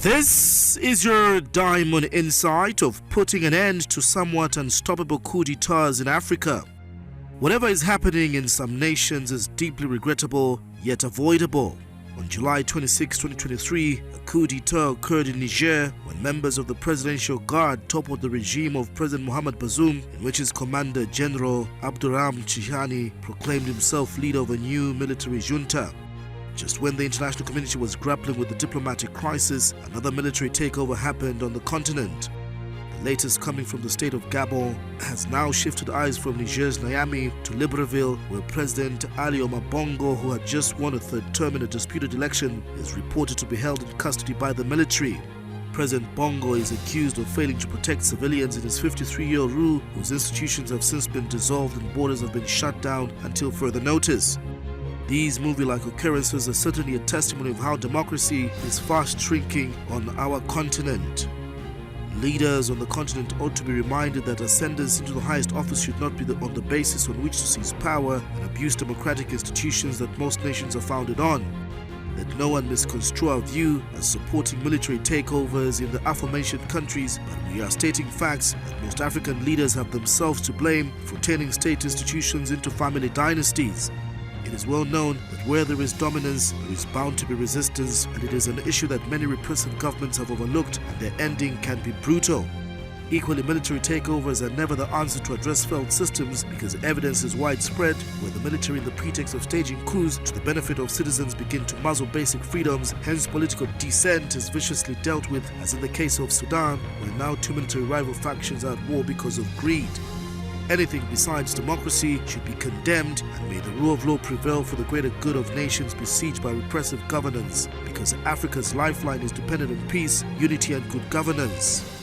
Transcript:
This is your diamond insight of putting an end to somewhat unstoppable coup d'etats in Africa. Whatever is happening in some nations is deeply regrettable yet avoidable. On July 26, 2023, a coup d'etat occurred in Niger when members of the Presidential Guard toppled the regime of President Mohamed Bazoum, in which his Commander General Abdurrahman Chihani proclaimed himself leader of a new military junta. Just when the international community was grappling with the diplomatic crisis, another military takeover happened on the continent. The latest, coming from the state of Gabon, has now shifted eyes from Niger's Niamey to Libreville, where President Ali Omar Bongo, who had just won a third term in a disputed election, is reported to be held in custody by the military. President Bongo is accused of failing to protect civilians in his 53-year rule, whose institutions have since been dissolved and borders have been shut down until further notice. These movie-like occurrences are certainly a testimony of how democracy is fast shrinking on our continent. Leaders on the continent ought to be reminded that ascendance into the highest office should not be on the basis on which to seize power and abuse democratic institutions that most nations are founded on. Let no one misconstrue our view as supporting military takeovers in the aforementioned countries, but we are stating facts that most African leaders have themselves to blame for turning state institutions into family dynasties. It is well known that where there is dominance, there is bound to be resistance, and it is an issue that many repressive governments have overlooked, and their ending can be brutal. Equally, military takeovers are never the answer to address failed systems, because evidence is widespread where the military, in the pretext of staging coups to the benefit of citizens, begin to muzzle basic freedoms. Hence, political dissent is viciously dealt with, as in the case of Sudan, where now two military rival factions are at war because of greed. Anything besides democracy should be condemned, and may the rule of law prevail for the greater good of nations besieged by repressive governance, because Africa's lifeline is dependent on peace, unity and good governance.